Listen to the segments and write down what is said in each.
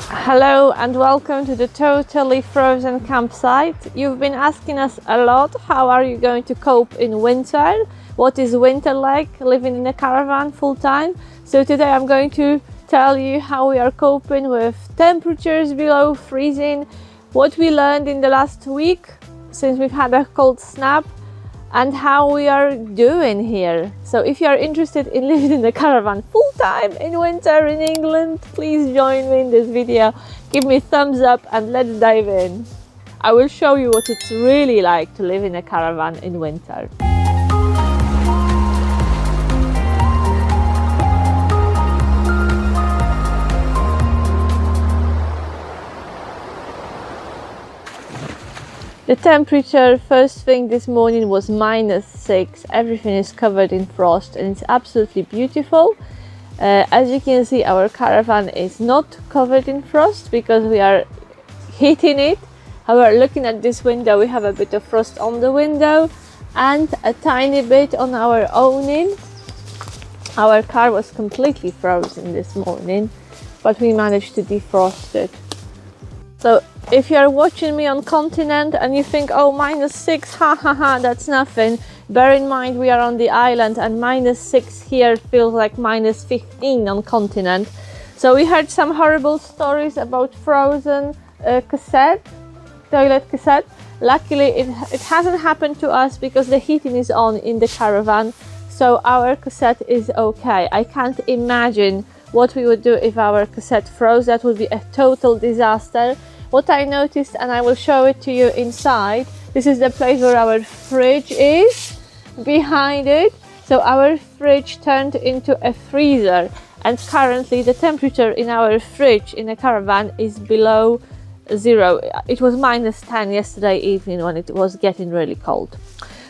Hello and welcome to the totally frozen campsite. You've been asking us a lot, how are you going to cope in winter? What is winter like living in a caravan full time? So today I'm going to tell you how we are coping with temperatures below freezing, what we learned in the last week since we've had a cold snap, and how we are doing here. So if you are interested in living in a caravan full time in winter in England, please join me in this video. Give me a thumbs up and let's dive in. I will show you what it's really like to live in a caravan in winter. The temperature first thing this morning was -6. Everything is covered in frost and it's absolutely beautiful. As you can see, our caravan is not covered in frost because we are heating it. However, looking at this window, we have a bit of frost on the window and a tiny bit on our awning. Our car was completely frozen this morning, but we managed to defrost it. So if you are watching me on continent and you think, oh, -6, that's nothing, bear in mind we are on the island and -6 here feels like -15 on continent. So we heard some horrible stories about frozen toilet cassette. Luckily it hasn't happened to us because the heating is on in the caravan, so our cassette is okay. I can't imagine what we would do if our cassette froze. That would be a total disaster. What I noticed, and I will show it to you inside, this is the place where our fridge is, behind it. So our fridge turned into a freezer, and currently the temperature in our fridge in a caravan is below 0. It was -10 yesterday evening when it was getting really cold.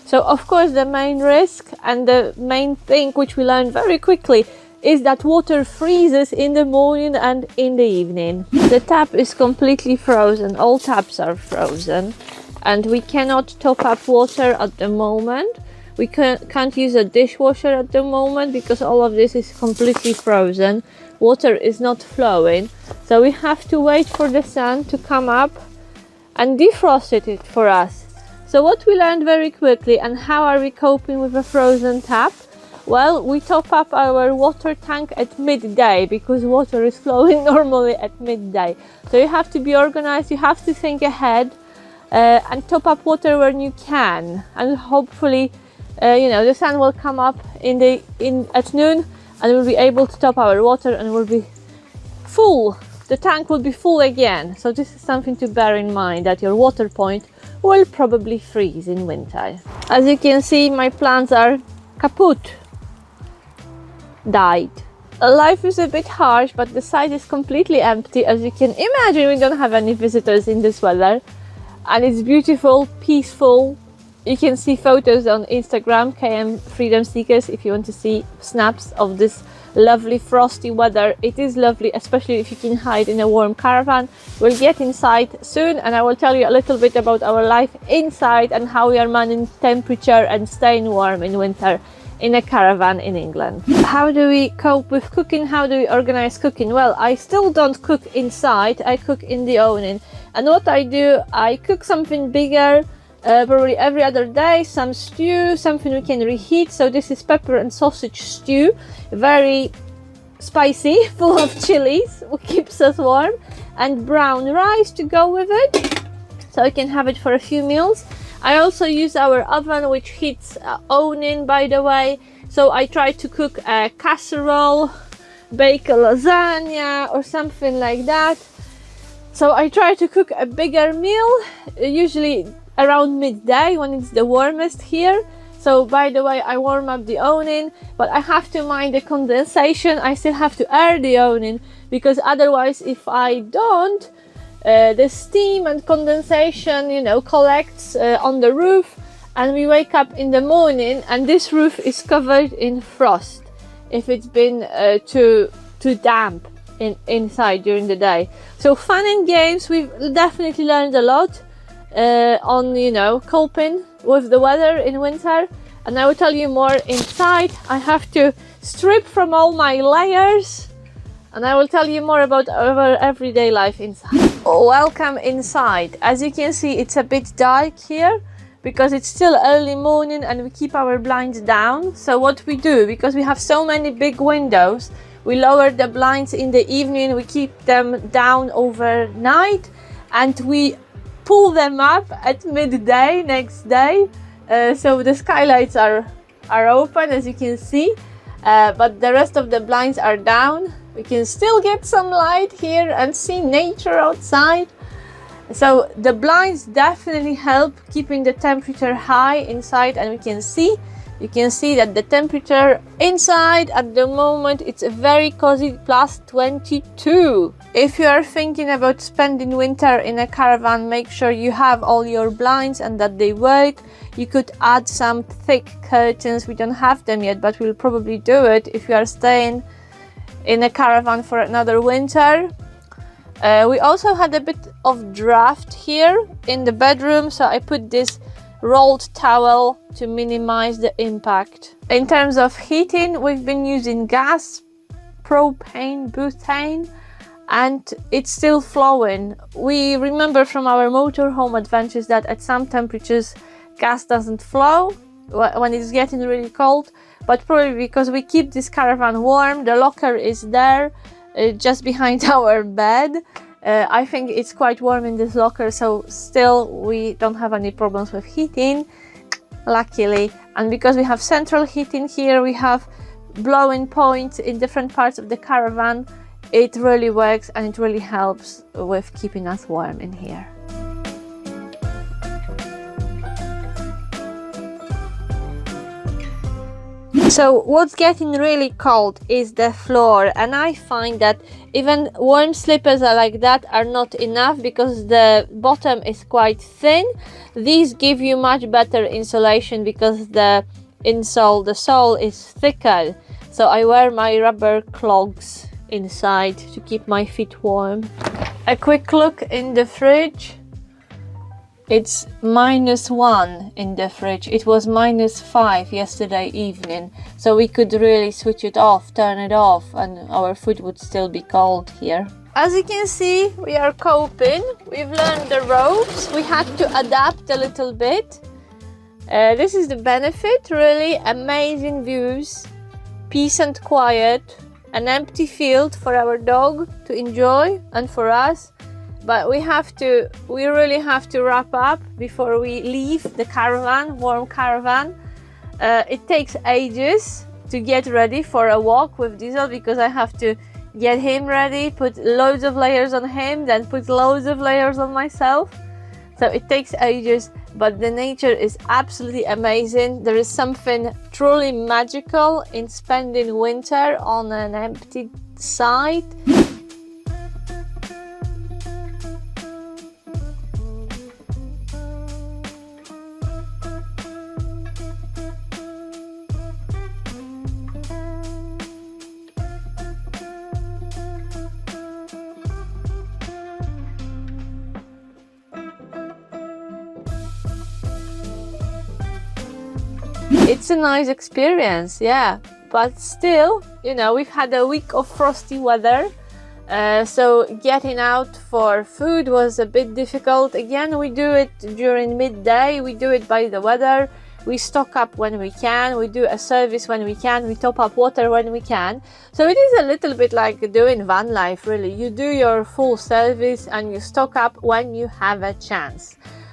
So of course the main risk and the main thing which we learned very quickly is that water freezes in the morning and in the evening. The tap is completely frozen, all taps are frozen, and we cannot top up water at the moment. We can't use a dishwasher at the moment because all of this is completely frozen. Water is not flowing, so we have to wait for the sun to come up and defrost it for us. So what we learned very quickly, and how are we coping with a frozen tap? Well, we top up our water tank at midday because water is flowing normally at midday. So you have to be organized, you have to think ahead and top up water when you can. And hopefully, the sun will come up at noon and we'll be able to top our water and we'll be full. The tank will be full again. So this is something to bear in mind, that your water point will probably freeze in winter. As you can see, my plants are kaput. Died. Life is a bit harsh, but the site is completely empty. As you can imagine, we don't have any visitors in this weather, and it's beautiful, peaceful. You can see photos on Instagram, KM Freedom Seekers, if you want to see snaps of this lovely frosty weather. It is lovely, especially if you can hide in a warm caravan. We'll get inside soon and I will tell you a little bit about our life inside and how we are managing temperature and staying warm in winter in a caravan in England. How do we cope with cooking? How do we organize cooking? Well, I still don't cook inside, I cook in the awning. And what I do, I cook something bigger, probably every other day, some stew, something we can reheat. So this is pepper and sausage stew, very spicy, full of chilies, what keeps us warm, and brown rice to go with it, so I can have it for a few meals. I also use our oven, which heats awning, by the way. So I try to cook a casserole, bake a lasagna or something like that. So I try to cook a bigger meal, usually around midday when it's the warmest here. So by the way, I warm up the awning, but I have to mind the condensation. I still have to air the awning because otherwise, if I don't, the steam and condensation, collects on the roof, and we wake up in the morning and this roof is covered in frost if it's been too damp inside during the day. So fun and games. We've definitely learned a lot on coping with the weather in winter, and I will tell you more inside. I have to strip from all my layers and I will tell you more about our everyday life inside. Welcome inside. As you can see, it's a bit dark here because it's still early morning and we keep our blinds down. So what we do, because we have so many big windows, we lower the blinds in the evening, we keep them down overnight, and we pull them up at midday next day. So the skylights are open, as you can see, but the rest of the blinds are down. We can still get some light here and see nature outside. So the blinds definitely help keeping the temperature high inside, and you can see that the temperature inside at the moment, it's a very cozy plus 22. If you are thinking about spending winter in a caravan, make sure you have all your blinds and that they work. You could add some thick curtains. We don't have them yet, but we'll probably do it if you are staying in a caravan for another winter. We also had a bit of draft here in the bedroom, so I put this rolled towel to minimize the impact. In terms of heating, we've been using gas, propane, butane, and it's still flowing. We remember from our motorhome adventures that at some temperatures gas doesn't flow when it's getting really cold, but probably because we keep this caravan warm. The locker is there just behind our bed. I think it's quite warm in this locker, so still we don't have any problems with heating, luckily. And because we have central heating here, we have blowing points in different parts of the caravan. It really works and it really helps with keeping us warm in here. So what's getting really cold is the floor, and I find that even warm slippers like that are not enough because the bottom is quite thin. These give you much better insulation because the insole, the sole is thicker. So I wear my rubber clogs inside to keep my feet warm. A quick look in the fridge. It's -1 in the fridge. It was -5 yesterday evening, so we could really switch it off, turn it off, and our food would still be cold here. As you can see, we are coping. We've learned the ropes. We had to adapt a little bit. This is the benefit, really. Amazing views, peace and quiet, an empty field for our dog to enjoy and for us. But we really have to wrap up before we leave the caravan, warm caravan. It takes ages to get ready for a walk with Diesel because I have to get him ready, put loads of layers on him, then put loads of layers on myself. So it takes ages, but the nature is absolutely amazing. There is something truly magical in spending winter on an empty site. It's a nice experience, yeah, but still, you know, we've had a week of frosty weather, so getting out for food was a bit difficult. Again, we do it during midday, we do it by the weather, we stock up when we can, we do a service when we can, we top up water when we can. So it is a little bit like doing van life, really. You do your full service and you stock up when you have a chance.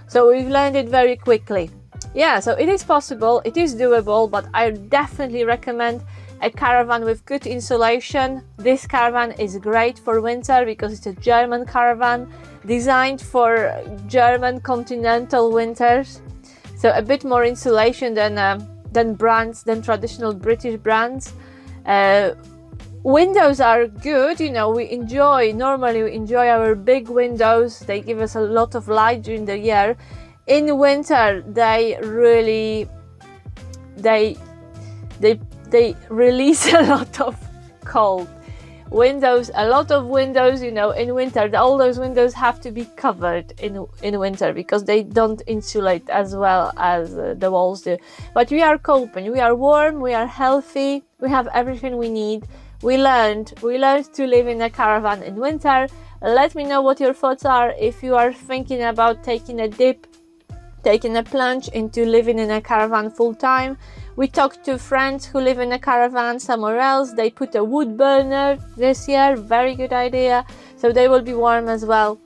So we've learned it very quickly. Yeah, so it is possible, it is doable, but I definitely recommend a caravan with good insulation. This caravan is great for winter because it's a German caravan designed for German continental winters. So a bit more insulation than traditional British brands. Windows are good, you know, normally we enjoy our big windows. They give us a lot of light during the year. In winter, they release a lot of cold. A lot of windows, you know, in winter, all those windows have to be covered in winter because they don't insulate as well as the walls do. But we are coping, we are warm, we are healthy, we have everything we need. we learned to live in a caravan in winter. Let me know what your thoughts are if you are thinking about taking a plunge into living in a caravan full time. We talked to friends who live in a caravan somewhere else. They put a wood burner this year, very good idea, so they will be warm as well.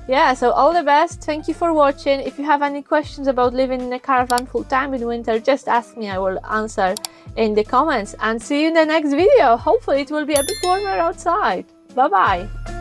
Yeah, so all the best. Thank you for watching. If you have any questions about living in a caravan full time in winter, just ask me, I will answer in the comments. And see you in the next video. Hopefully it will be a bit warmer outside. Bye bye.